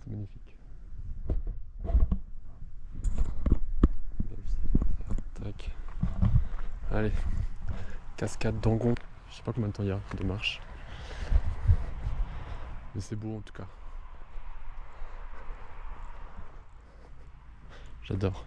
C'est magnifique. Belle vue. Tac. Allez, cascade d'Angon. Je sais pas combien de temps il y a de marche. Mais c'est beau en tout cas. J'adore.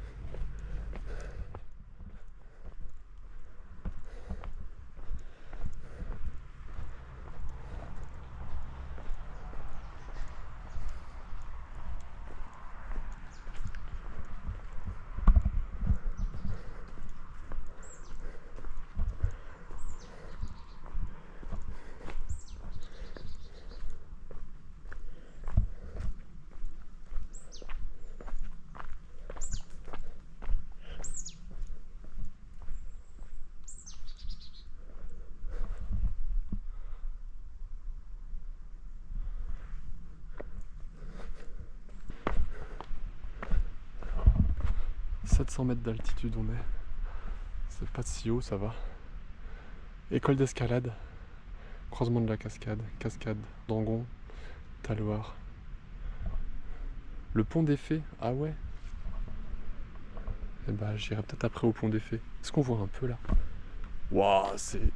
« 700 mètres d'altitude on est. C'est pas si haut, ça va. École d'escalade. Croisement de la cascade. Cascade d'Angon. Taloir. Le pont des Fées. Ah ouais. Eh bah j'irai peut-être après au pont des Fées. Est-ce qu'on voit un peu là? Waouh, c'est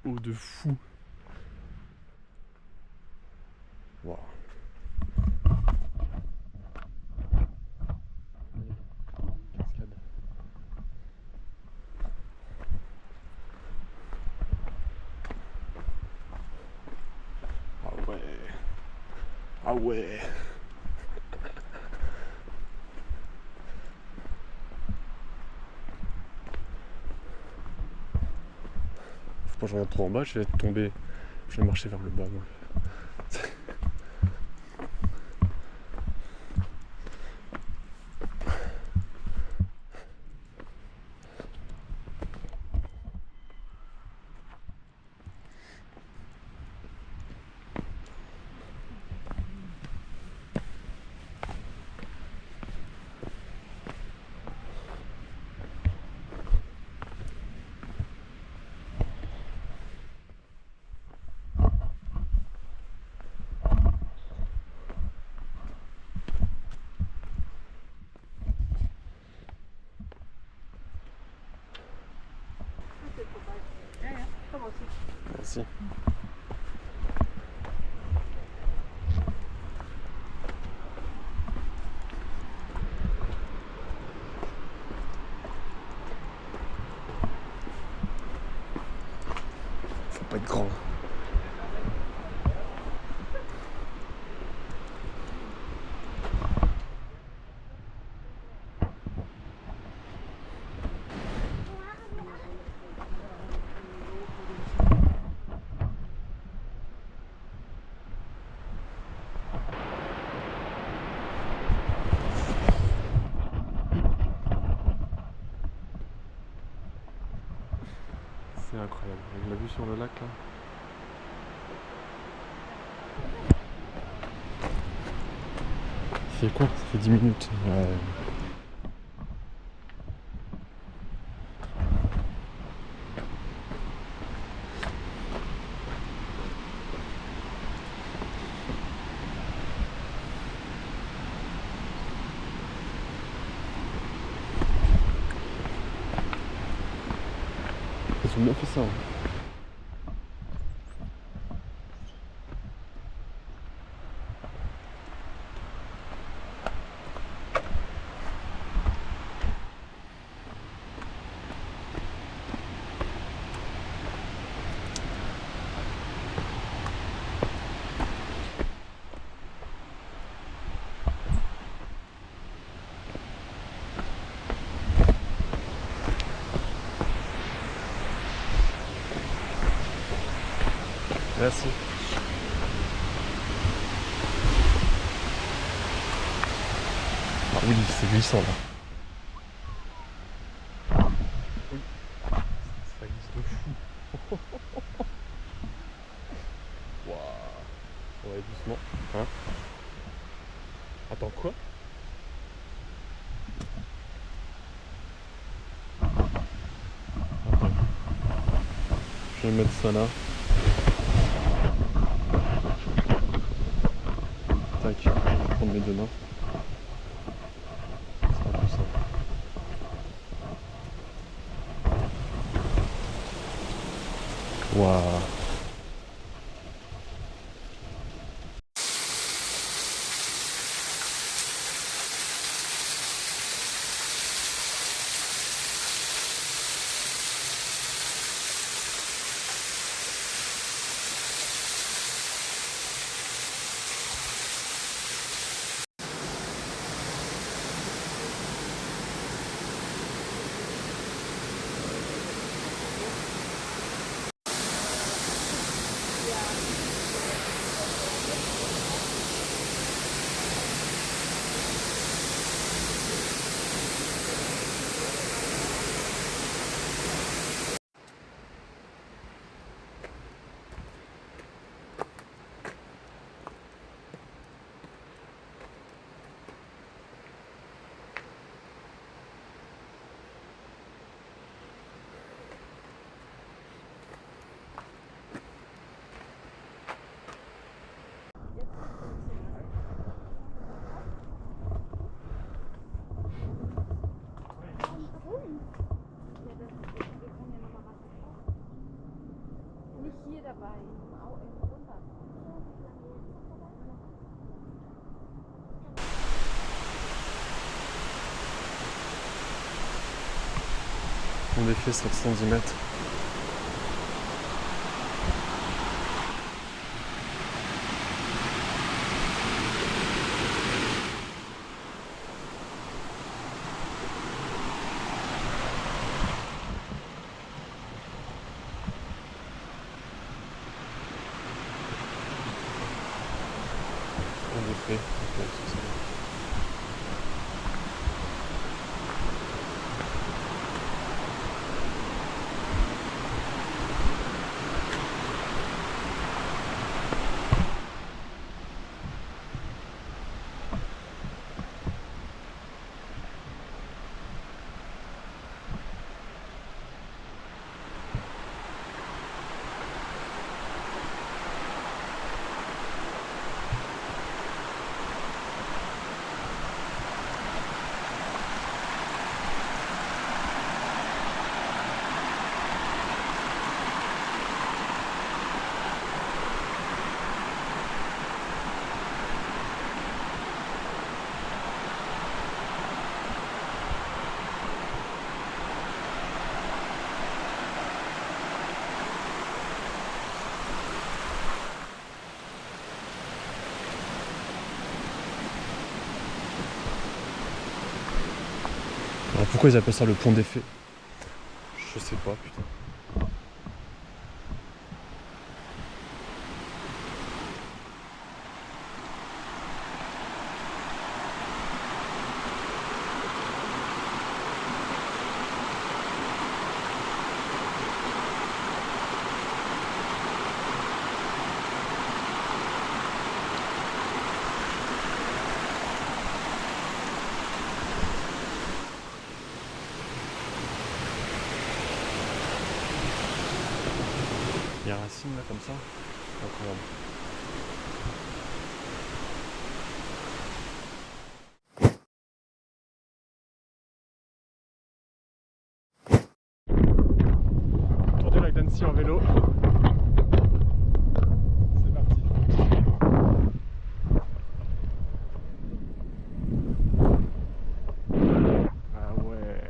haut de fou. Waouh. Cascade. Ah ouais. Ah ouais. Faut pas que je regarde trop en bas, je vais tomber. Je vais marcher vers le bas moi. Merci. Faut pas être grand. C'est incroyable, avec la vue sur le lac là. Ça fait quoi? Ça fait 10 minutes. Ils ont bien fait ça. Hein. Merci. Ah oui, c'est glissant là. Oui. Ça glisse de fou. Waouh. Ouais, doucement. Hein? Attends, quoi? Attends. Je vais mettre ça là. Mais demain, ce sera plus simple. Waouh. Nicht hier dabei, im runter. On défait 710 mètres. On défait. Ok, c'est ça. Alors pourquoi ils appellent ça le pont des fées? Je sais pas, putain. Il y a un signe là comme ça. Incroyable. Tour du lac d'Annecy en vélo. C'est parti. Ah ouais.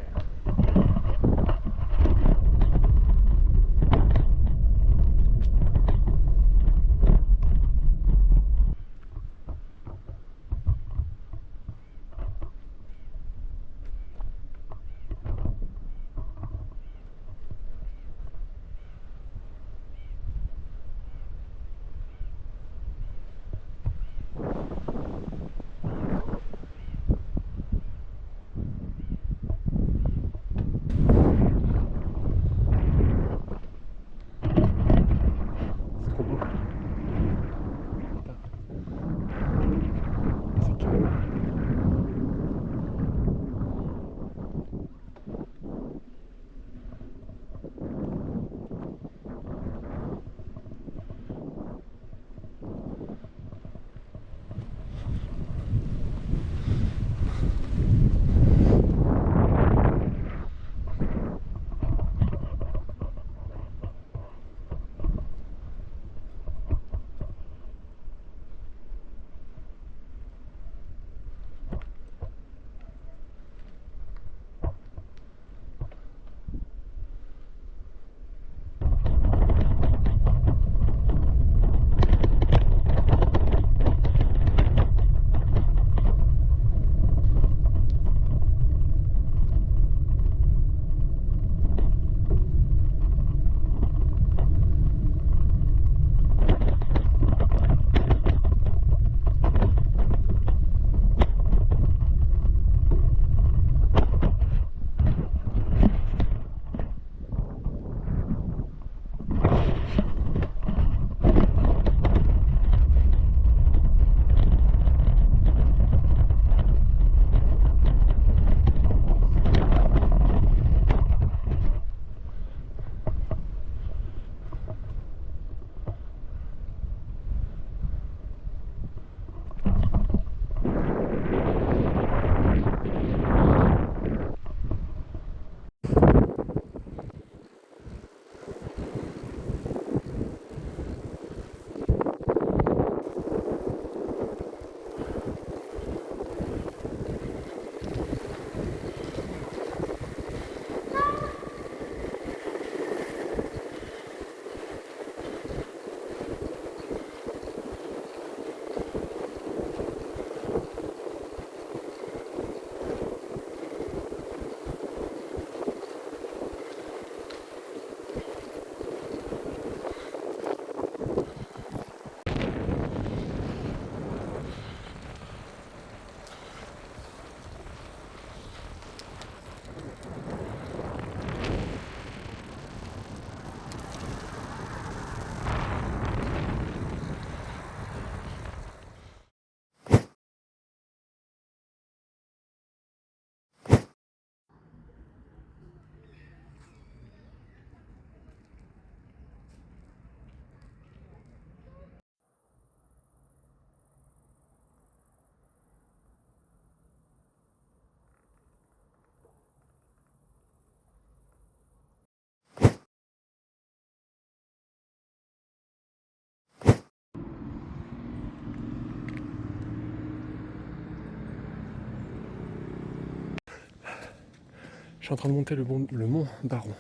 suis en train de monter le mont Baron.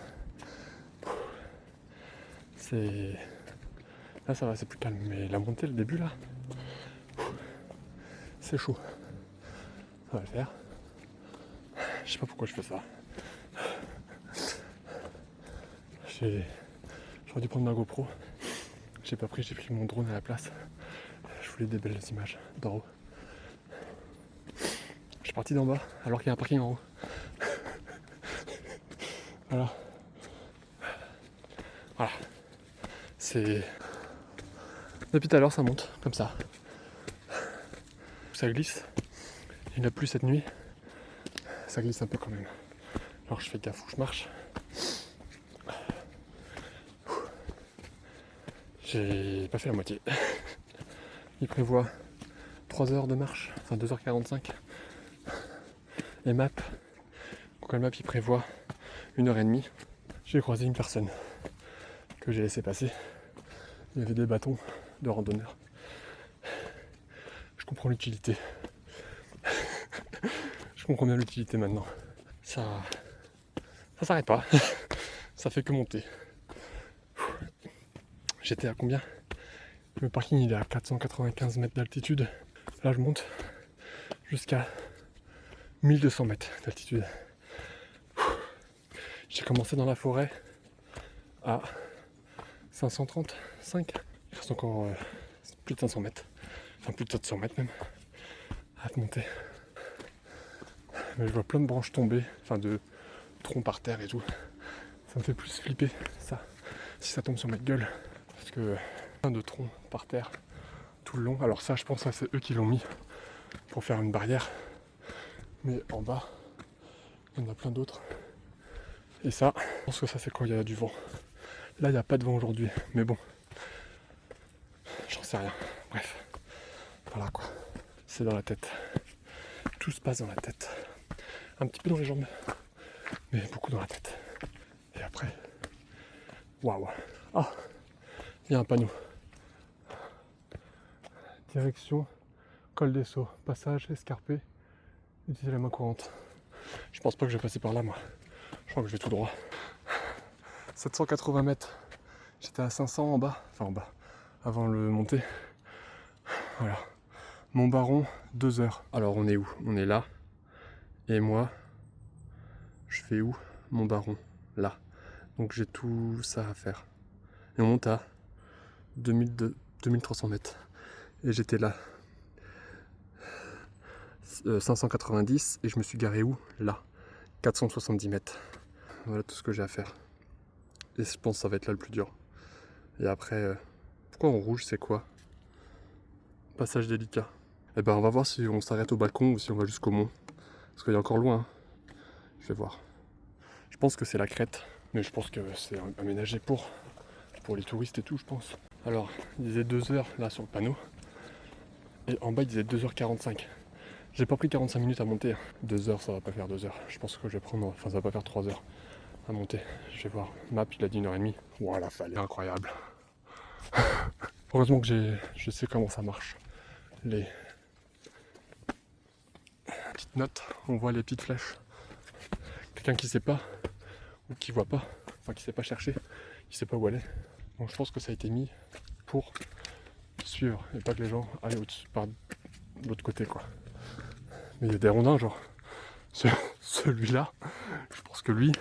C'est... Là ça va, c'est plus calme, mais la montée, le début là, c'est chaud. Ça va le faire. Je sais pas pourquoi je fais ça. J'aurais dû prendre ma GoPro. J'ai pas pris, j'ai pris mon drone à la place. Je voulais des belles images d'en haut. Je suis parti d'en bas alors qu'il y a un parking en haut. Voilà. Voilà. C'est... Depuis tout à l'heure ça monte, comme ça. Ça glisse. Il n'a plus cette nuit. Ça glisse un peu quand même. Alors je fais gaffe où je marche. J'ai pas fait la moitié. Il prévoit 3 heures de marche, enfin 2h45. Et map, Google Maps il prévoit 1h30. J'ai croisé une personne que j'ai laissé passer. Il y avait des bâtons de randonneurs. Je comprends l'utilité. Je comprends bien l'utilité maintenant. Ça s'arrête pas. Ça fait que monter. J'étais à combien? Le parking il est à 495 mètres d'altitude. Là je monte jusqu'à 1200 mètres d'altitude. J'ai commencé dans la forêt à 535. Il reste encore plus de 500 mètres. Enfin plus de 700 mètres même. À monter. Mais je vois plein de branches tomber. Enfin de troncs par terre et tout. Ça me fait plus flipper ça. Si ça tombe sur ma gueule. Parce que plein de troncs par terre tout le long. Alors ça je pense que c'est eux qui l'ont mis pour faire une barrière. Mais en bas, il y en a plein d'autres. Et ça, je pense que ça c'est quand il y a du vent. Là il n'y a pas de vent aujourd'hui. Mais bon. J'en sais rien. Bref. Voilà quoi. C'est dans la tête. Tout se passe dans la tête. Un petit peu dans les jambes. Mais beaucoup dans la tête. Et après. Waouh. Ah, il y a un panneau. Direction Col des Sceaux. Passage escarpé. Utilisez la main courante. Je pense pas que je vais passer par là moi. Je crois que je vais tout droit. 780 mètres. J'étais à 500 en bas. Enfin en bas. Avant le monter. Voilà. Mont Baron, 2 heures. Alors on est où? On est là. Et moi, je fais où? Mont Baron. Là. Donc j'ai tout ça à faire. Et on monte à 2300 mètres. Et j'étais là. 590 et je me suis garé où? Là. 470 mètres. Voilà tout ce que j'ai à faire. Et je pense que ça va être là le plus dur. Et après, pourquoi en rouge c'est quoi? Passage délicat. Eh ben on va voir si on s'arrête au balcon ou si on va jusqu'au mont. Parce qu'il est encore loin. Je vais voir. Je pense que c'est la crête. Mais je pense que c'est aménagé pour les touristes et tout je pense. Alors, il disait 2 heures là sur le panneau. Et en bas il disait 2h45. J'ai pas pris 45 minutes à monter. 2 heures ça va pas faire 2 heures. Je pense que je vais prendre. Enfin ça va pas faire 3 heures à monter. Je vais voir. Map il a dit 1h30. Voilà, ça a l'air incroyable. Heureusement que je sais comment ça marche. Les petites notes, on voit les petites flèches. Quelqu'un qui sait pas, ou qui voit pas, enfin qui sait pas chercher, qui sait pas où aller. Donc je pense que ça a été mis pour suivre et pas que les gens aillent par l'autre côté quoi. Mais il y a des rondins genre celui-là, je pense que lui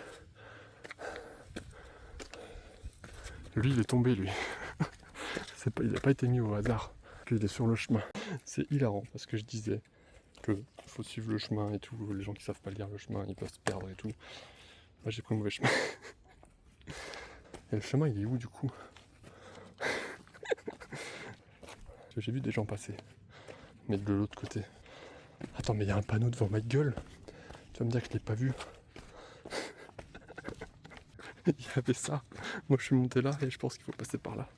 il est tombé lui. Il n'a pas été mis au hasard qu'il est sur le chemin. C'est hilarant parce que je disais que faut suivre le chemin et tout, les gens qui savent pas lire le chemin ils peuvent se perdre et tout. Moi j'ai pris le mauvais chemin. Et le chemin il est où du coup? Parce que j'ai vu des gens passer, mais de l'autre côté. Attends mais il y a un panneau devant ma gueule. Tu vas me dire que je l'ai pas vu. Il y avait ça. Moi je suis monté là et je pense qu'il faut passer par là.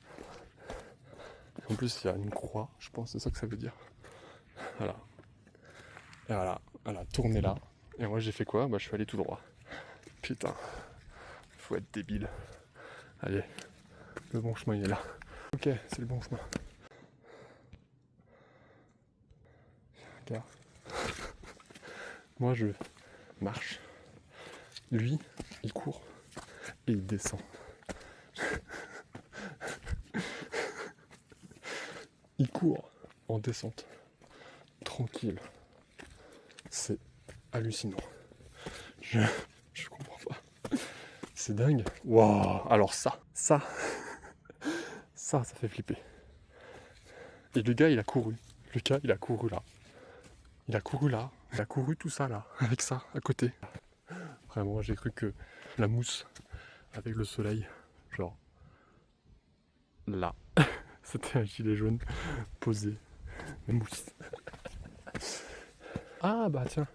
En plus il y a une croix, je pense, c'est ça que ça veut dire. Voilà. Et voilà, tournez là. Et moi j'ai fait quoi? Bah je suis allé tout droit. Putain, faut être débile. Allez, le bon chemin il est là. Ok, c'est le bon chemin. Regarde. Moi je marche Lui, il court et il descend. Il court en descente. Tranquille. C'est hallucinant. Je comprends pas. C'est dingue. Waouh. Alors ça fait flipper. Et le gars, il a couru. Le gars, il a couru là. Il a couru là. Il a couru tout ça là. Avec ça, à côté. Vraiment, j'ai cru que la mousse, avec le soleil, genre là, c'était un gilet jaune posé. La mousse. Ah bah tiens.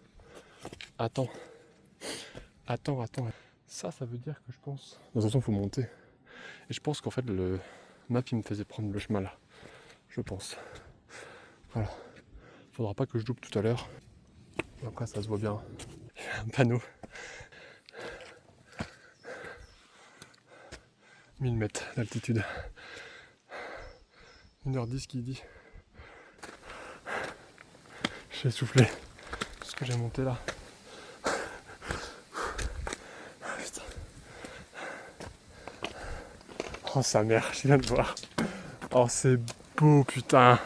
Attends. Ça veut dire que je pense... De toute façon, il faut monter. Et je pense qu'en fait, le map, il me faisait prendre le chemin là. Je pense. Voilà. Faudra pas que je loupe tout à l'heure. Après, ça se voit bien. Il y a un panneau. 1000 mètres d'altitude. 1h10 qui dit. J'ai soufflé. Ce que j'ai monté là. Putain. Oh sa mère, je viens de voir. Oh c'est beau putain.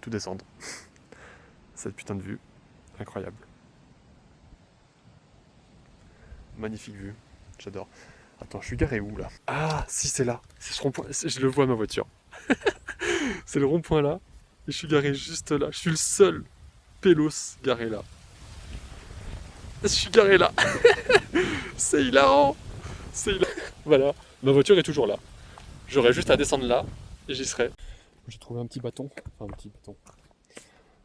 Tout descendre. Cette putain de vue, incroyable. Magnifique vue, j'adore. Attends, je suis garé où là? Ah, si c'est là, c'est ce rond-point, je le vois ma voiture. C'est le rond-point là, et je suis garé juste là. Je suis le seul pélos garé là. Je suis garé là. C'est hilarant. C'est hilarant. Voilà, ma voiture est toujours là. J'aurais juste à descendre là, et j'y serais. J'ai trouvé un petit bâton, enfin un petit bâton.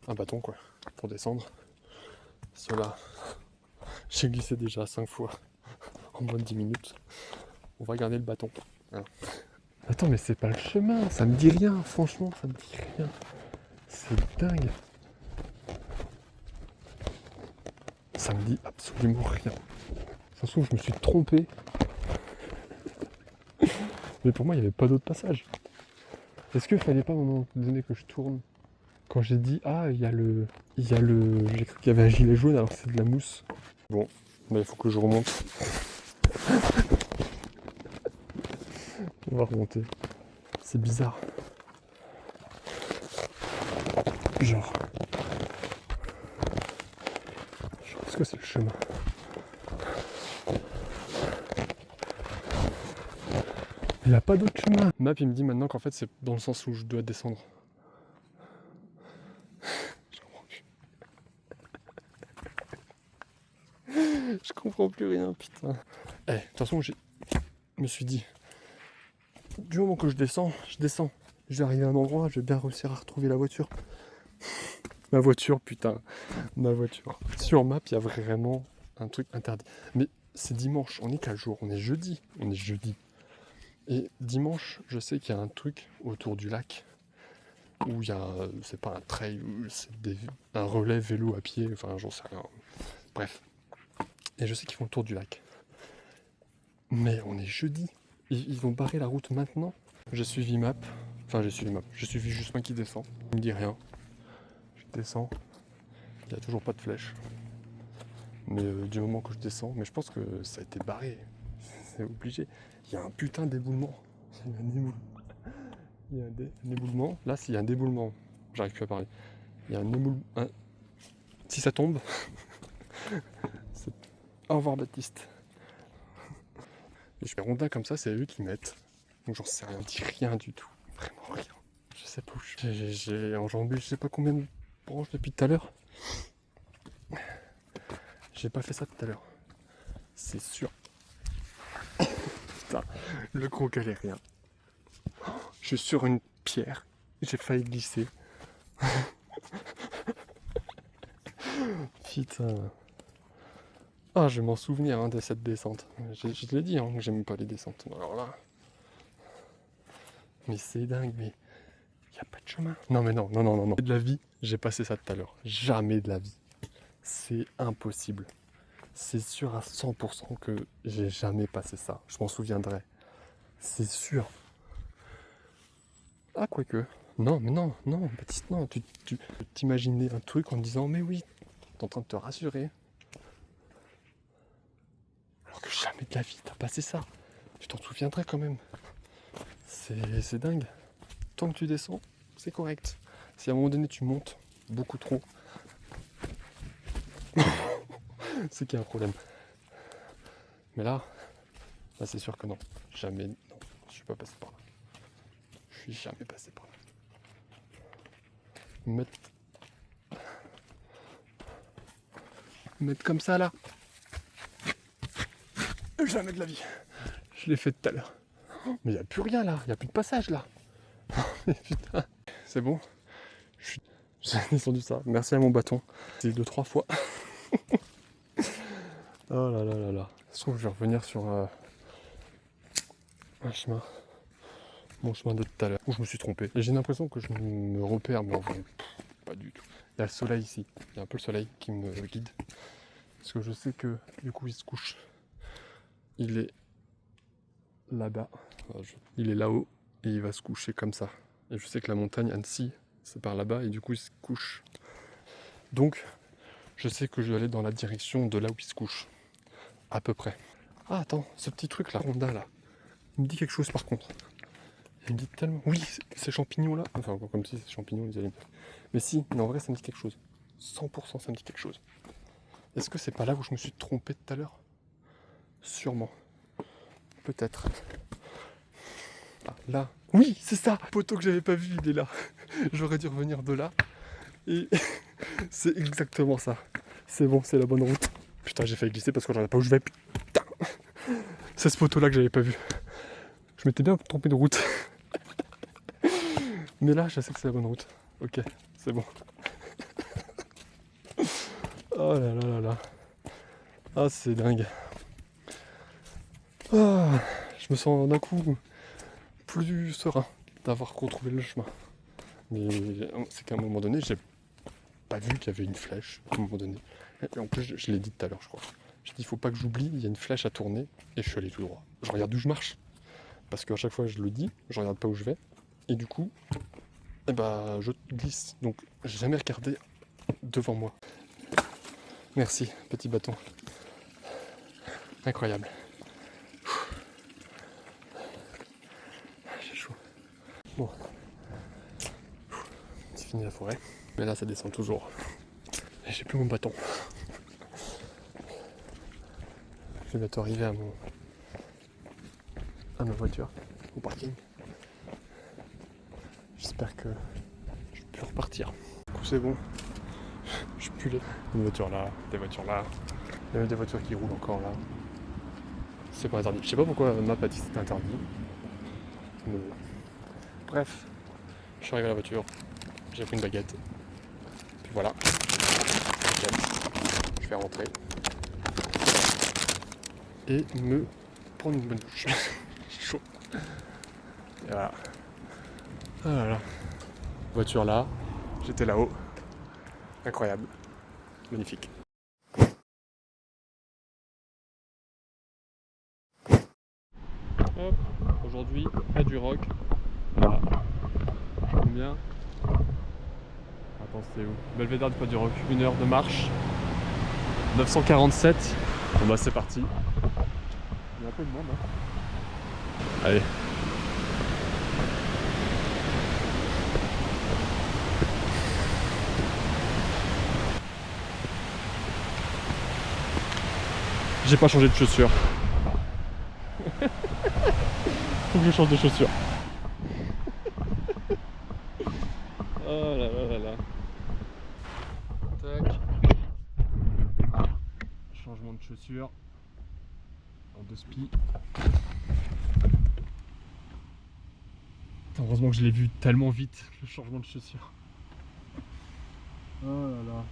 Un bâton quoi, pour descendre. Cela, j'ai glissé déjà 5 fois en moins de 10 minutes. On va garder le bâton. Hein. Attends, mais c'est pas le chemin, ça me dit rien, franchement, ça me dit rien. C'est dingue. Ça me dit absolument rien. Ça se trouve, je me suis trompé. Mais pour moi, il n'y avait pas d'autre passage. Est-ce qu'il fallait pas à un moment donné que je tourne? Quand j'ai dit, ah, il y a le... J'ai cru qu'il y avait un gilet jaune alors que c'est de la mousse. Bon, bah, il faut que je remonte. On va remonter. C'est bizarre. Genre, est-ce que c'est le chemin? Il n'y a pas d'autre chemin. Map, il me dit maintenant qu'en fait, c'est dans le sens où je dois descendre. Je comprends plus rien, putain. Eh, de toute façon, je me suis dit, du moment que je descends. Je vais arriver à un endroit, je vais bien réussir à retrouver la voiture. Ma voiture, putain, ma voiture. Sur map, il y a vraiment un truc interdit. Mais c'est dimanche, on est quel jour? On est jeudi. Et dimanche, je sais qu'il y a un truc autour du lac où il y a, c'est pas un trail, c'est un relais vélo à pied, enfin j'en sais rien. Bref. Et je sais qu'ils font le tour du lac. Mais on est jeudi. Ils vont barrer la route maintenant. J'ai suivi map. J'ai suivi juste un qui descend. Il me dit rien. Je descends. Il n'y a toujours pas de flèche. Mais du moment que je descends, mais je pense que ça a été barré. C'est obligé. Il y a un putain d'éboulement. Il y a un éboulement. Là, s'il y a un déboulement, j'arrive plus à parler. Il y a un éboulement. Si ça tombe, c'est... Au revoir Baptiste. Et je fais rondin comme ça, c'est eux qui mettent. Donc j'en sais rien, dis rien du tout. Vraiment rien. Je sais pas où j'ai enjambé je sais pas combien de branches depuis tout à l'heure. J'ai pas fait ça tout à l'heure. C'est sûr. Putain, le gros galérien. Je suis sur une pierre, j'ai failli glisser. Putain. Ah, je vais m'en souvenir hein, de cette descente. Je te l'ai dit hein, que j'aime pas les descentes. Alors là. Mais c'est dingue, mais il n'y a pas de chemin. Non, mais non. De la vie, j'ai passé ça tout à l'heure. Jamais de la vie. C'est impossible. C'est sûr à 100% que j'ai jamais passé ça. Je m'en souviendrai. C'est sûr. Ah, quoique. Non, mais non, Baptiste, non. Tu t'imaginais un truc en disant, mais oui, t'es en train de te rassurer. Alors que jamais de la vie, t'as passé ça. Tu t'en souviendrais quand même. C'est dingue. Tant que tu descends, c'est correct. Si à un moment donné tu montes beaucoup trop, c'est qu'il y a un problème. Mais là c'est sûr que non. Jamais, non. Je suis pas passé par là. Je suis jamais passé par là. Mettre comme ça là. Jamais de la vie. Je l'ai fait tout à l'heure. Mais il n'y a plus rien là. Il n'y a plus de passage là. Putain. C'est bon. J'ai descendu ça. Merci à mon bâton. C'est 2-3 fois. Oh là là là là. Je trouve que je vais revenir sur un chemin. Mon chemin de tout à l'heure. Où je me suis trompé. Et j'ai l'impression que je me repère, mais en vrai, pas du tout. Il y a le soleil ici. Il y a un peu le soleil qui me guide. Parce que je sais que du coup il se couche. Il est là-bas. Il est là-haut et il va se coucher comme ça. Et je sais que la montagne Annecy, c'est par là-bas et du coup il se couche. Donc je sais que je vais aller dans la direction de là où il se couche. À peu près. Ah attends, ce petit truc là, rondin là, il me dit quelque chose par contre. Il me dit tellement... Oui, ces champignons là, enfin comme si ces champignons ils allaient... Mais si, mais en vrai ça me dit quelque chose. 100% ça me dit quelque chose. Est-ce que c'est pas là où je me suis trompé tout à l'heure? Sûrement. Peut-être. Ah, là. Oui, c'est ça. Le poteau que j'avais pas vu, il est là. J'aurais dû revenir de là. Et c'est exactement ça. C'est bon, c'est la bonne route. Putain, j'ai failli glisser parce que j'en ai pas où je vais. Putain. C'est ce poteau là que j'avais pas vu. Je m'étais bien trompé de route. Mais là, je sais que c'est la bonne route. Ok, c'est bon. Oh là là là là. Ah, c'est dingue. Ah, je me sens d'un coup plus serein d'avoir retrouvé le chemin. Mais c'est qu'à un moment donné, j'ai pas vu qu'il y avait une flèche. À un moment donné. Et en plus, je l'ai dit tout à l'heure, je crois. J'ai dit, il faut pas que j'oublie, il y a une flèche à tourner. Et je suis allé tout droit. Je regarde où je marche. Parce qu'à chaque fois, je le dis, je regarde pas où je vais. Et du coup, eh ben, je glisse. Donc, j'ai jamais regardé devant moi. Merci, petit bâton. Incroyable. J'ai chaud. Bon. C'est fini la forêt. Mais là, ça descend toujours. Et j'ai plus mon bâton. Je vais bientôt arriver à ma voiture, au parking. J'espère que je peux repartir. Du coup, c'est bon. Je suis plus là. Une voiture là, des voitures là. Il y a même des voitures qui roulent encore là. C'est pas interdit. Je sais pas pourquoi ma map a dit que c'était interdit. Mais... Bref, je suis arrivé à la voiture. J'ai pris une baguette. Puis voilà. Okay. Je vais rentrer. Et me prendre une bonne douche. Chaud. Et voilà. Ah là là. Voiture là. J'étais là-haut. Incroyable. Magnifique. Hop. Aujourd'hui, pas du rock. Voilà. Combien? Attends, c'est où? Belvédère du Pas du Roc. 1 heure de marche. 947. Bon bah c'est parti. Il y a un peu de monde hein. Allez. J'ai pas changé de chaussures. Faut que je change de chaussures. Oh là là là là. Tac. Changement de chaussures. En 2 spi. Putain, heureusement que je l'ai vu tellement vite, le changement de chaussures. Oh là là.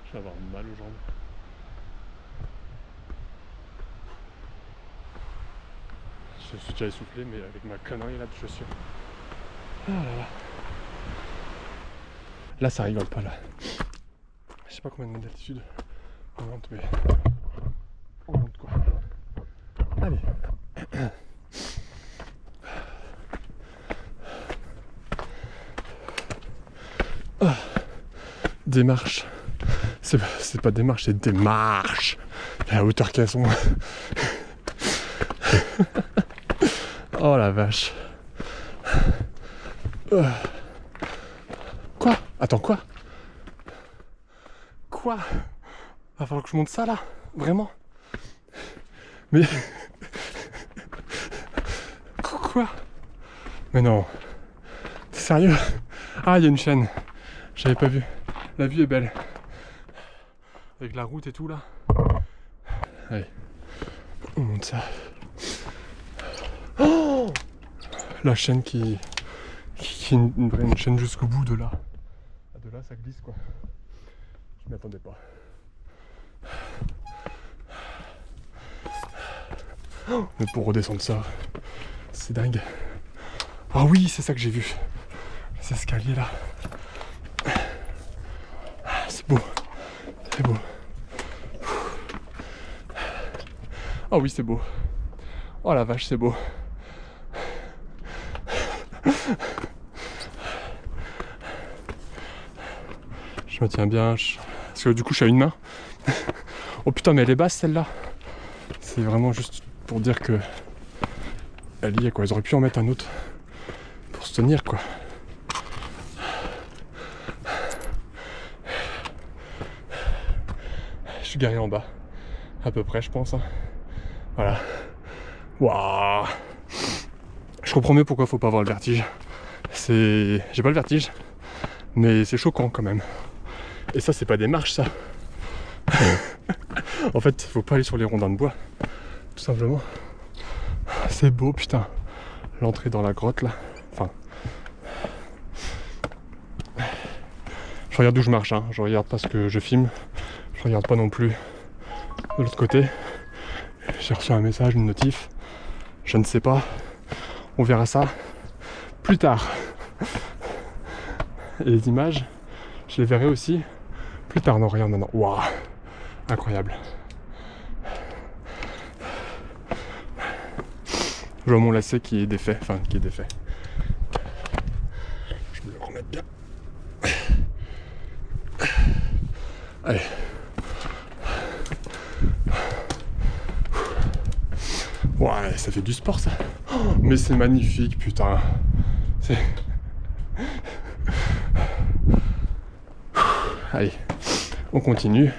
Je vais avoir mal aux jambes. Je suis déjà essoufflé, mais avec ma connerie là de chaussures. Ah là là. Là, ça rigole pas là. Je sais pas combien de mètres d'altitude on monte, mais on monte quoi. Allez. Ah. Des marches. C'est pas des marches, c'est des marches. À la hauteur qu'elles sont. Oh la vache. Quoi? Attends, quoi? Quoi? Va falloir que je monte ça là? Vraiment? Mais... Quoi? Mais non. T'es sérieux? Ah, il y a une chaîne. J'avais pas vu. La vue est belle. Avec la route et tout là. Allez. On monte ça. Oh, la chaîne qui est une chaîne jusqu'au bout de là. De là ça glisse quoi. Je m'y attendais pas. Oh, mais pour redescendre ça, c'est dingue. Ah oui, c'est ça que j'ai vu. Ces escaliers là. C'est beau. C'est beau. Ah oui, c'est beau. Oh la vache, c'est beau. Je me tiens bien. Parce que du coup, je suis à une main. Oh putain, mais elle est basse celle-là. C'est vraiment juste pour dire que elle y est quoi. Ils auraient pu en mettre un autre pour se tenir quoi. Je suis garé en bas. À peu près, je pense. Hein. Voilà. Waouh. Je comprends mieux pourquoi faut pas avoir le vertige. J'ai pas le vertige, mais c'est choquant quand même. Et ça, c'est pas des marches, ça. En fait, faut pas aller sur les rondins de bois, tout simplement. C'est beau, putain. L'entrée dans la grotte là. Enfin. Je regarde où je marche, hein. Je regarde pas ce que je filme. Je regarde pas non plus de l'autre côté. J'ai reçu un message, une notif. Je ne sais pas. On verra ça plus tard. Et les images, je les verrai aussi plus tard. Non, regarde maintenant. Waouh, incroyable. Je vois mon lacet qui est défait. Enfin, qui est défait. Je vais le remettre bien. Allez. Ouais, ça fait du sport ça. Oh, mais c'est magnifique, putain. C'est... Allez, on continue.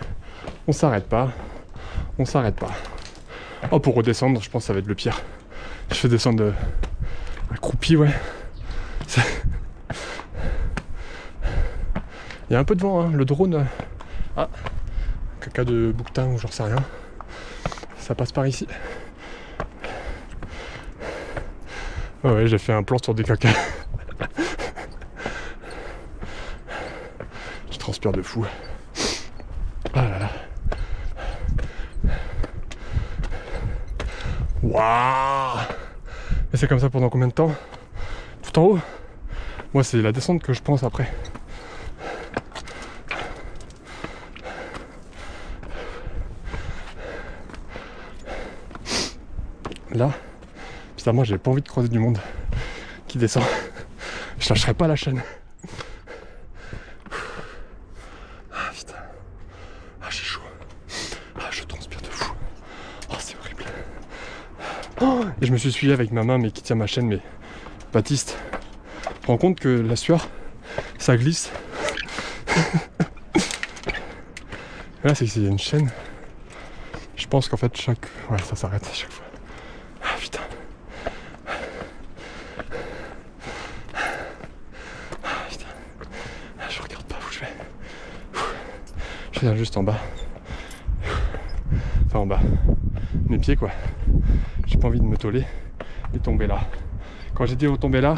On s'arrête pas. On s'arrête pas. Oh, pour redescendre, je pense que ça va être le pire. Je fais descendre accroupi, ouais. Il y a un peu de vent, hein. Le drone. Ah, caca de bouquetin ou j'en sais rien. Ça passe par ici. Oh ouais, j'ai fait un plan sur des cacas. Je transpire de fou. Ah là là. Waouh! Mais c'est comme ça pendant combien de temps? Tout en haut? Moi, c'est la descente que je pense après. Là, bizarrement, j'ai pas envie de croiser du monde qui descend. Je lâcherai pas la chaîne. Ah putain. Ah, j'ai chaud. Ah, je transpire de fou. Oh, c'est horrible. Oh, et je me suis suivi avec ma main, mais qui tient ma chaîne, mais Baptiste. Je me rends compte que la sueur, ça glisse. Et là, c'est qu'il y a une chaîne. Je pense qu'en fait, ouais, ça s'arrête à chaque fois. Ah putain. Ah putain. Je regarde pas où je vais. Je viens juste en bas. Enfin en bas. Mes pieds quoi. J'ai pas envie de me toller et tomber là. Quand j'ai dit retomber là,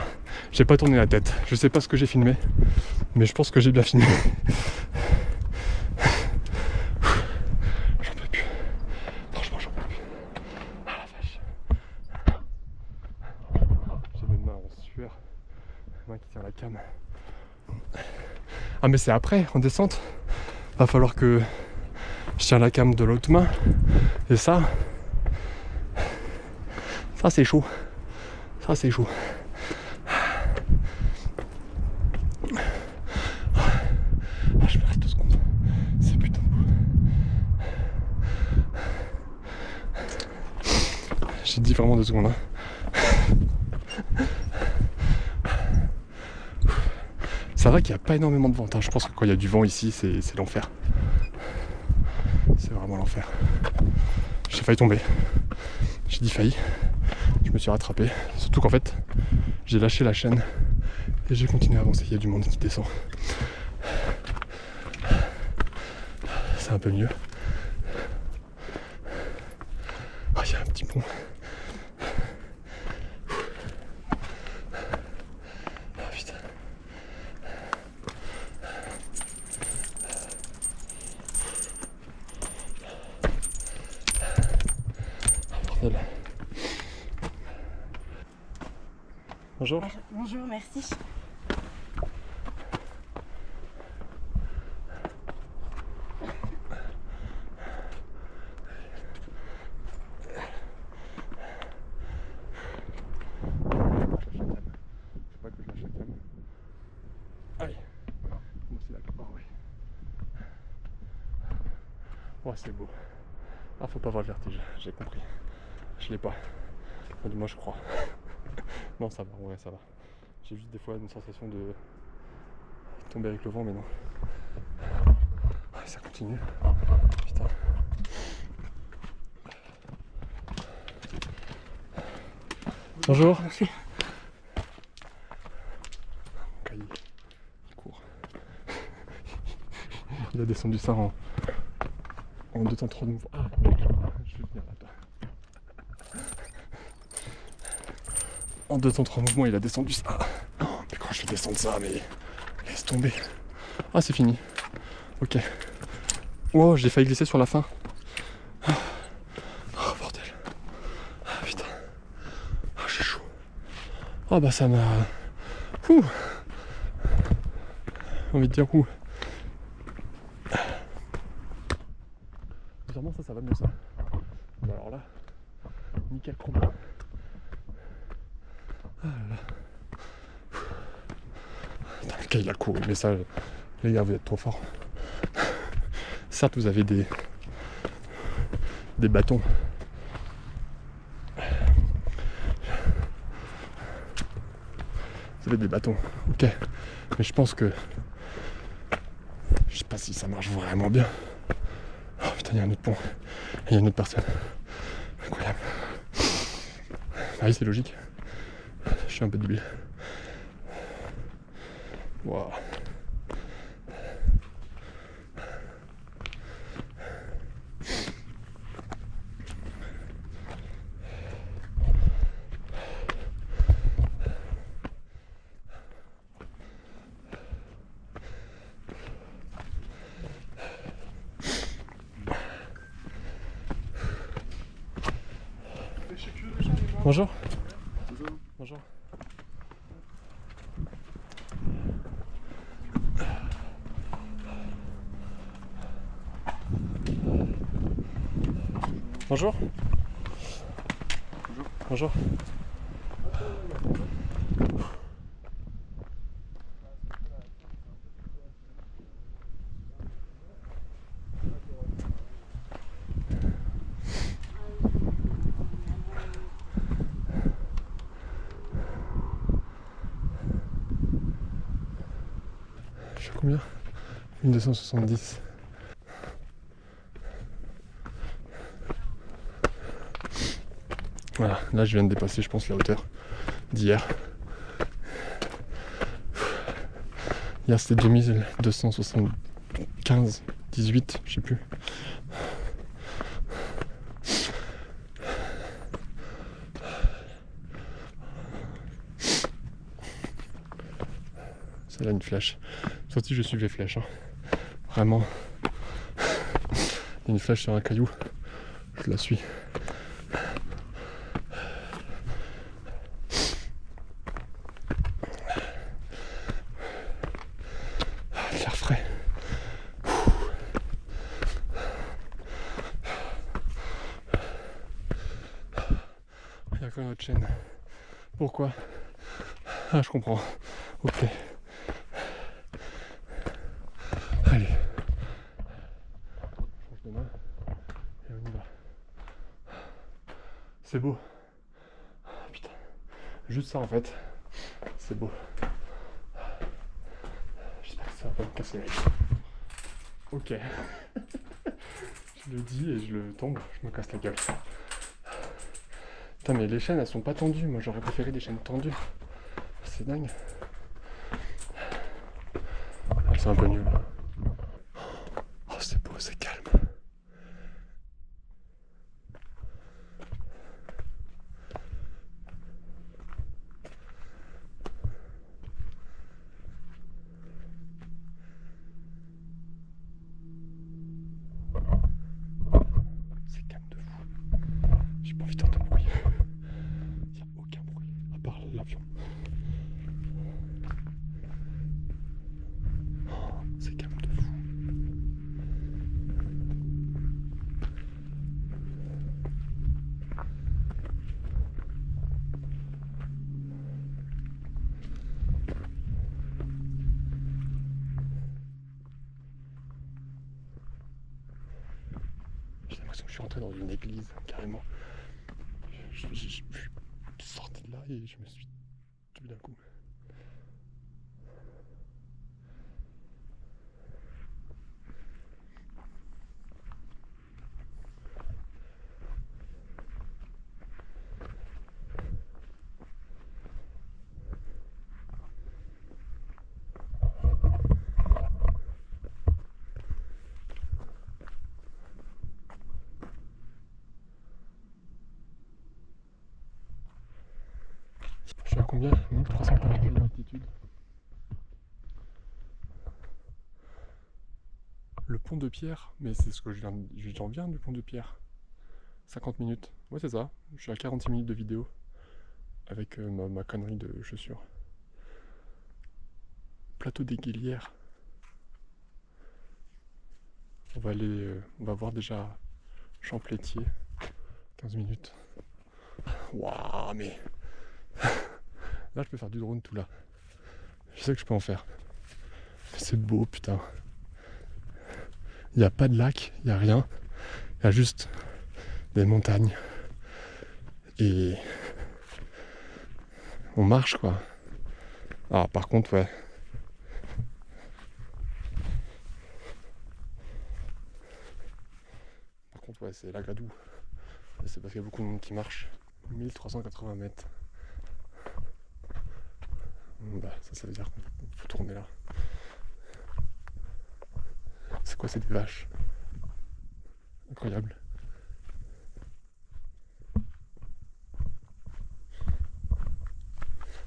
j'ai pas tourné la tête. Je sais pas ce que j'ai filmé, mais je pense que j'ai bien filmé. J'en peux plus. Franchement, j'en peux plus. Ah la vache. J'ai mes mains en sueur. Main qui tient la cam. Ah mais c'est après, en descente. Va falloir que je tiens la cam de l'autre main. Et ça c'est chaud. Ça c'est chaud. Ah, je me reste 2 secondes. C'est putain de beau. J'ai dit vraiment 2 secondes. Hein. Ça va qu'il n'y a pas énormément de vent. Hein. Je pense que quand il y a du vent ici, c'est l'enfer. C'est vraiment l'enfer. J'ai failli tomber. J'ai dit failli. Je me suis rattrapé. Surtout qu'en fait, j'ai lâché la chaîne et j'ai continué à avancer. Il y a du monde qui descend. C'est un peu mieux. Ah, il y a un petit pont. Ah putain. Ah, bordel. Bonjour. Bonjour, merci. Faut pas que je lâche la cam. Aïe. Moi c'est la cam. Ah ouais. Ouais, c'est beau. Ah, faut pas avoir le vertige, j'ai compris. Je l'ai pas. Enfin, du moins je crois. Non, ça va, ouais, ça va. J'ai juste des fois une sensation de tomber avec le vent, mais non. Ah, ça continue. Putain. Bonjour. Merci. Ok, il court. Il a descendu ça en 2 temps 3 de mouvement. Ah, je vais venir là-bas. En 2 temps 3 mouvements, il a descendu ça. Oh, mais quand je vais descendre ça, mais laisse tomber. Ah, c'est fini. Ok. Wow, j'ai failli glisser sur la fin. Oh, bordel. Ah, putain. Ah, j'ai chaud. Ah, bah ça m'a... Ouh. J'ai envie de dire ouh. Bizarrement, ça va mieux, ça. Bon, alors là, nickel chrono. Ah là là. Putain, le gars il a couru, mais ça, les gars, vous êtes trop forts. Certes, vous avez des bâtons. Vous avez des bâtons, ok. Mais je pense que... Je sais pas si ça marche vraiment bien. Oh putain, il y a un autre pont. Il y a une autre personne. Incroyable. Ah oui, c'est logique. Je suis un peu débile. Waouh. Bonjour. Bonjour. Bonjour. Bonjour. Je suis à combien 1270. Voilà, là je viens de dépasser, je pense, la hauteur d'hier. Hier c'était 2275, 18, je sais plus. là une flèche. Ça aussi je suis les flèches. Hein. Vraiment. Il y a une flèche sur un caillou. Je la suis. L'air frais. Il y a encore une autre chaîne. Pourquoi? Ah, je comprends. Ok. Allez. On change de main et on y va. C'est beau. Putain. Juste ça en fait. C'est beau. J'espère que ça va pas me casser la gueule. Ok. Je le dis et je le tombe, je me casse la gueule. Putain mais les chaînes elles sont pas tendues, moi j'aurais préféré des chaînes tendues. C'est dingue. Ah, c'est un peu nul. Oh c'est beau, c'est calme. C'est calme de fou. J'ai pas envie d'entendre de bruit. Il n'y a aucun bruit, à part l'avion. Oh, c'est calme de fou. J'ai l'impression que je suis rentré dans une église, carrément. Je suis sorti de là et je me suis tué d'un coup. Je suis à combien? 1340 mètres d'altitude. Le pont de Pierre, mais c'est ce que j'en viens du pont de Pierre. 50 minutes. Ouais c'est ça, je suis à 46 minutes de vidéo. Avec ma connerie de chaussures. Plateau des Guillières. On va aller, on va voir déjà Champlétier. 15 minutes. Waouh mais... Là je peux faire du drone tout là. Je sais que je peux en faire. C'est beau putain. Il n'y a pas de lac, il n'y a rien. Il y a juste des montagnes. Et on marche quoi. Ah par contre ouais. Par contre ouais c'est la gadoue. C'est parce qu'il y a beaucoup de monde qui marche. 1380 mètres. Bah ça veut dire qu'il faut tourner là. C'est quoi, c'est des vaches? Incroyable.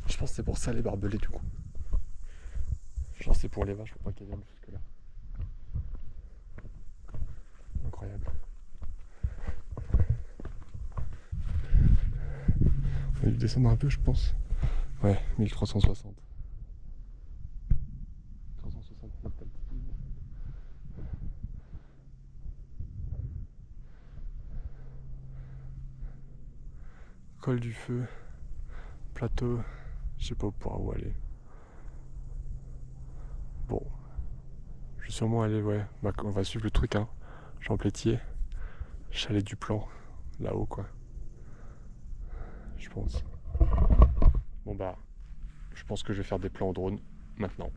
Je pense que c'est pour ça les barbelés du coup. Genre c'est pour les vaches, faut pas qu'elles viennent jusque là. Incroyable. On a dû descendre un peu je pense. Ouais, 1360. 360 mètres d'altitude. Col du Feu, plateau, je sais pas où aller. Bon, je vais sûrement aller, ouais, bah, on va suivre le truc, hein. Champlétier, chalet du Plan, là-haut quoi. Je pense. Bon bah, je pense que je vais faire des plans au drone maintenant.